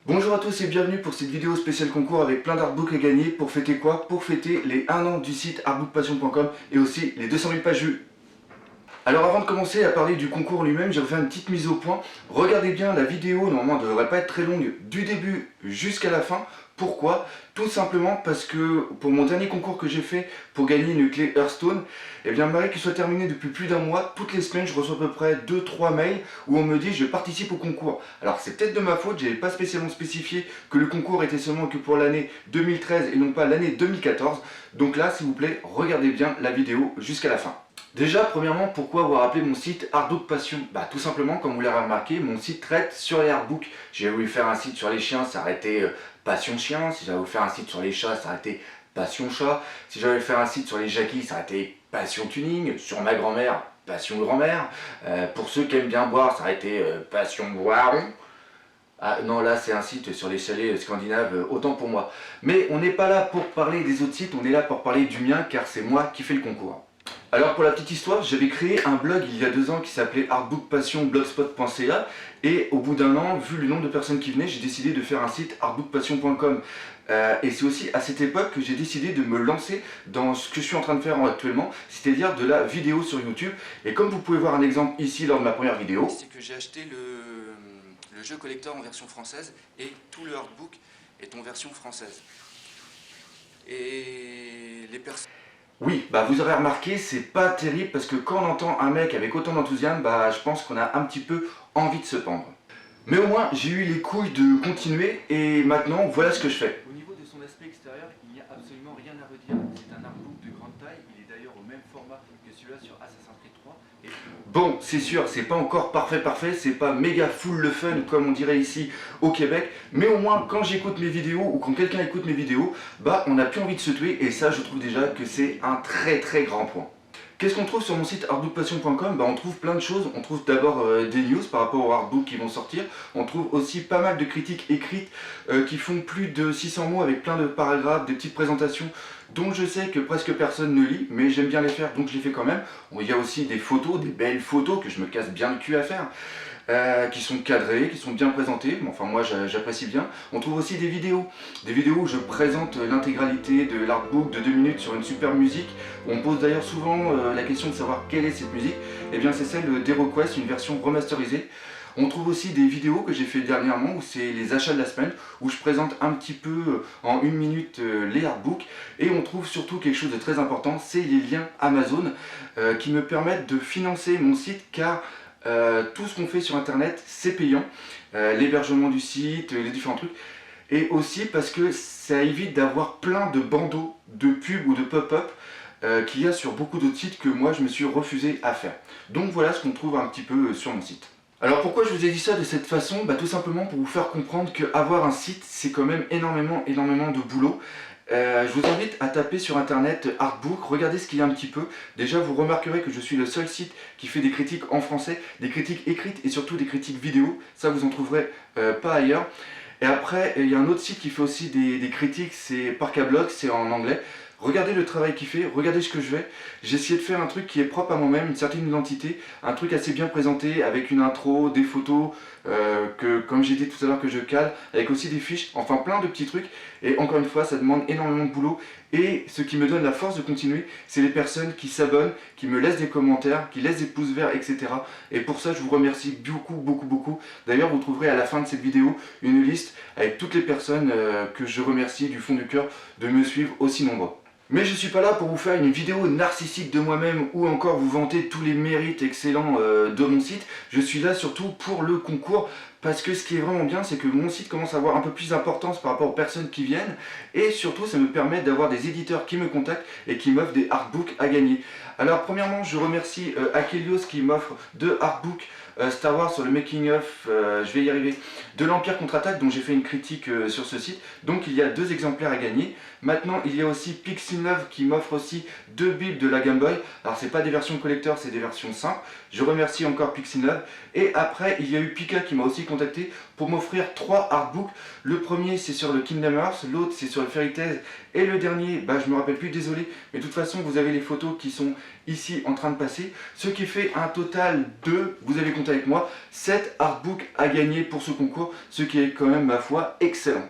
Bonjour à tous et bienvenue pour cette vidéo spéciale concours avec plein d'artbooks à gagner. Pour fêter quoi? Pour fêter les 1 an du site artbookpassion.com et aussi les 200 000 pages vues. Alors avant de commencer à parler du concours lui-même, j'ai fait une petite mise au point. Regardez bien la vidéo, normalement elle ne devrait pas être très longue, du début jusqu'à la fin. Pourquoi? Tout simplement parce que pour mon dernier concours que j'ai fait pour gagner une clé Hearthstone, eh bien malgré qu'il soit terminé depuis plus d'un mois, toutes les semaines je reçois à peu près 2-3 mails où on me dit je participe au concours. Alors c'est peut-être de ma faute, j'avais pas spécialement spécifié que le concours était seulement que pour l'année 2013 et non pas l'année 2014. Donc là s'il vous plaît, regardez bien la vidéo jusqu'à la fin. Déjà, premièrement, pourquoi avoir appelé mon site Artbook Passion? Tout simplement, comme vous l'avez remarqué, mon site traite sur les artbooks. J'ai voulu faire un site sur les chiens, ça aurait été Passion Chien. Si j'avais voulu faire un site sur les chats, ça aurait été Passion Chat. Si j'avais voulu faire un site sur les jackies, ça aurait été Passion Tuning. Sur ma grand-mère, Passion Grand-mère. Pour ceux qui aiment bien boire, ça aurait été Passion Boiron. Ah non, là c'est un site sur les chalets scandinaves, autant pour moi. Mais on n'est pas là pour parler des autres sites, on est là pour parler du mien, car c'est moi qui fais le concours. Alors pour la petite histoire, j'avais créé un blog il y a 2 ans qui s'appelait artbookpassionblogspot.ca et au bout d'un an, vu le nombre de personnes qui venaient, j'ai décidé de faire un site artbookpassion.com. Et c'est aussi à cette époque que j'ai décidé de me lancer dans ce que je suis en train de faire actuellement, c'est-à-dire de la vidéo sur YouTube. Et comme vous pouvez voir un exemple ici lors de ma première vidéo, c'est que j'ai acheté le jeu collector en version française et tout le artbook est en version française. Et les personnes... Oui, vous aurez remarqué, c'est pas terrible parce que quand on entend un mec avec autant d'enthousiasme, je pense qu'on a un petit peu envie de se pendre. Mais au moins, j'ai eu les couilles de continuer et maintenant, voilà ce que je fais. Au niveau de son aspect extérieur, il n'y a absolument rien à redire. C'est un artbook de grande taille, il est d'ailleurs au même format que celui-là sur Assassin's Creed 3. Et... Bon, c'est sûr, c'est pas encore parfait, c'est pas méga full le fun comme on dirait ici au Québec, mais au moins quand j'écoute mes vidéos ou quand quelqu'un écoute mes vidéos, on n'a plus envie de se tuer et ça je trouve déjà que c'est un très grand point. Qu'est-ce qu'on trouve sur mon site artbookpassion.com? On trouve plein de choses. On trouve d'abord des news par rapport aux artbooks qui vont sortir. On trouve aussi pas mal de critiques écrites qui font plus de 600 mots avec plein de paragraphes, des petites présentations dont je sais que presque personne ne lit, mais j'aime bien les faire donc je les fais quand même. Il y a aussi des photos, des belles photos que je me casse bien le cul à faire. Qui sont cadrés, qui sont bien présentés, enfin moi j'apprécie bien. On trouve aussi des vidéos où je présente l'intégralité de l'artbook de 2 minutes sur une super musique. On pose d'ailleurs souvent la question de savoir quelle est cette musique. Et bien c'est celle d'HeroQuest, une version remasterisée. On trouve aussi des vidéos que j'ai fait dernièrement où c'est les achats de la semaine, où je présente un petit peu en 1 minute les artbooks. Et on trouve surtout quelque chose de très important, c'est les liens Amazon qui me permettent de financer mon site car tout ce qu'on fait sur internet c'est payant, l'hébergement du site, les différents trucs, et aussi parce que ça évite d'avoir plein de bandeaux de pubs ou de pop-up qu'il y a sur beaucoup d'autres sites que moi je me suis refusé à faire. Donc voilà ce qu'on trouve un petit peu sur mon site. Alors pourquoi je vous ai dit ça de cette façon? Tout simplement pour vous faire comprendre qu'avoir un site c'est quand même énormément de boulot. Je vous invite à taper sur internet artbook, regardez ce qu'il y a un petit peu. Déjà vous remarquerez que je suis le seul site qui fait des critiques en français, des critiques écrites et surtout des critiques vidéo. Ça vous en trouverez pas ailleurs. Et après il y a un autre site qui fait aussi des critiques, c'est Parkablog, c'est en anglais. Regardez le travail qu'il fait, regardez ce que je fais. J'ai essayé de faire un truc qui est propre à moi-même, une certaine identité, un truc assez bien présenté avec une intro, des photos que, comme j'ai dit tout à l'heure, que je cale, avec aussi des fiches, enfin plein de petits trucs. Et encore une fois, ça demande énormément de boulot. Et ce qui me donne la force de continuer, c'est les personnes qui s'abonnent, qui me laissent des commentaires, qui laissent des pouces verts, etc. Et pour ça, je vous remercie beaucoup. D'ailleurs, vous trouverez à la fin de cette vidéo une liste avec toutes les personnes que je remercie du fond du cœur de me suivre aussi nombreux. Mais je suis pas là pour vous faire une vidéo narcissique de moi-même ou encore vous vanter tous les mérites excellents de mon site. Je suis là surtout pour le concours parce que ce qui est vraiment bien c'est que mon site commence à avoir un peu plus d'importance par rapport aux personnes qui viennent et surtout ça me permet d'avoir des éditeurs qui me contactent et qui m'offrent des artbooks à gagner. Alors premièrement je remercie Akelios qui m'offre 2 artbooks Star Wars sur le making of, je vais y arriver, de l'Empire contre-attaque dont j'ai fait une critique sur ce site. Donc il y a 2 exemplaires à gagner. Maintenant il y a aussi Pixinlove qui m'offre aussi 2 bibles de la Game Boy. Alors c'est pas des versions collector, c'est des versions simples. Je remercie encore Pixinlove. Et après il y a eu Pika qui m'a aussi contacté pour m'offrir 3 artbooks. Le premier c'est sur le Kingdom Hearts, l'autre c'est sur le Fairy Tail et le dernier, je me rappelle plus, désolé, mais de toute façon vous avez les photos qui sont ici en train de passer, ce qui fait un total de, vous avez compté avec moi, 7 artbooks à gagner pour ce concours, ce qui est quand même, ma foi, excellent.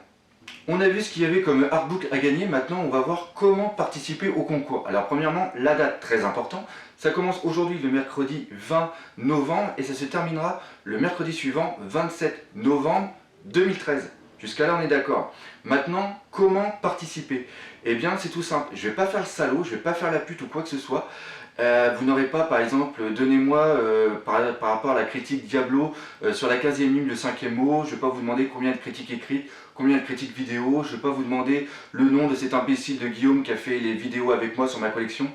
On a vu ce qu'il y avait comme artbook à gagner, maintenant on va voir comment participer au concours. Alors premièrement, la date, très important, ça commence aujourd'hui le mercredi 20 novembre et ça se terminera le mercredi suivant, 27 novembre 2013. Jusqu'à là on est d'accord. Maintenant, comment participer? Eh bien c'est tout simple, je ne vais pas faire le salaud, je ne vais pas faire la pute ou quoi que ce soit. Vous n'aurez pas, par exemple, donnez-moi par rapport à la critique Diablo sur la 15e ligne, le 5e mot, je ne vais pas vous demander combien de critiques écrites, combien de critiques vidéo, je ne vais pas vous demander le nom de cet imbécile de Guillaume qui a fait les vidéos avec moi sur ma collection.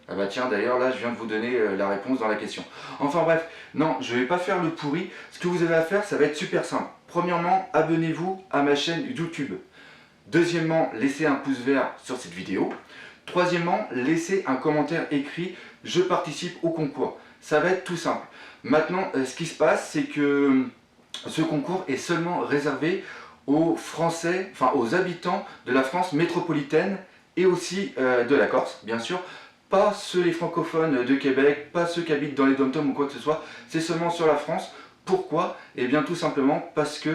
Ah bah tiens, d'ailleurs là je viens de vous donner la réponse dans la question. Enfin bref, non, je ne vais pas faire le pourri, ce que vous avez à faire ça va être super simple. Premièrement, abonnez-vous à ma chaîne YouTube. Deuxièmement, laissez un pouce vert sur cette vidéo. Troisièmement, laissez un commentaire écrit « Je participe au concours ». Ça va être tout simple. Maintenant, ce qui se passe, c'est que ce concours est seulement réservé aux Français, enfin aux habitants de la France métropolitaine et aussi de la Corse, bien sûr. Pas ceux les francophones de Québec, pas ceux qui habitent dans les dom-toms ou quoi que ce soit. C'est seulement sur la France. Pourquoi? Eh bien tout simplement parce que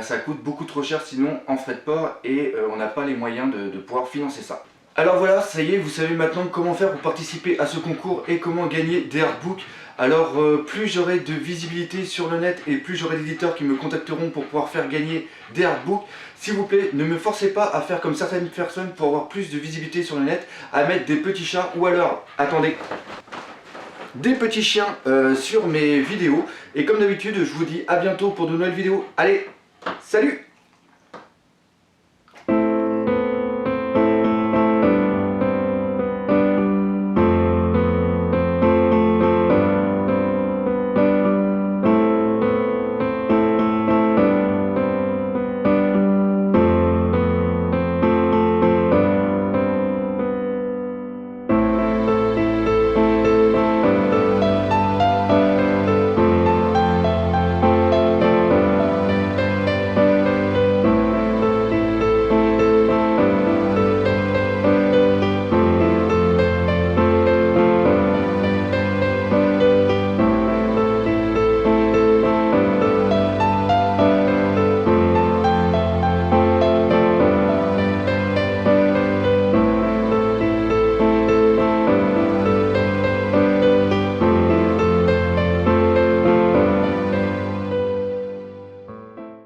ça coûte beaucoup trop cher sinon en frais de port et on n'a pas les moyens de pouvoir financer ça. Alors voilà, ça y est, vous savez maintenant comment faire pour participer à ce concours et comment gagner des artbooks. Alors plus j'aurai de visibilité sur le net et plus j'aurai d'éditeurs qui me contacteront pour pouvoir faire gagner des artbooks. S'il vous plaît, ne me forcez pas à faire comme certaines personnes pour avoir plus de visibilité sur le net, à mettre des petits chats ou alors, attendez, des petits chiens sur mes vidéos. Et comme d'habitude, je vous dis à bientôt pour de nouvelles vidéos. Allez, salut!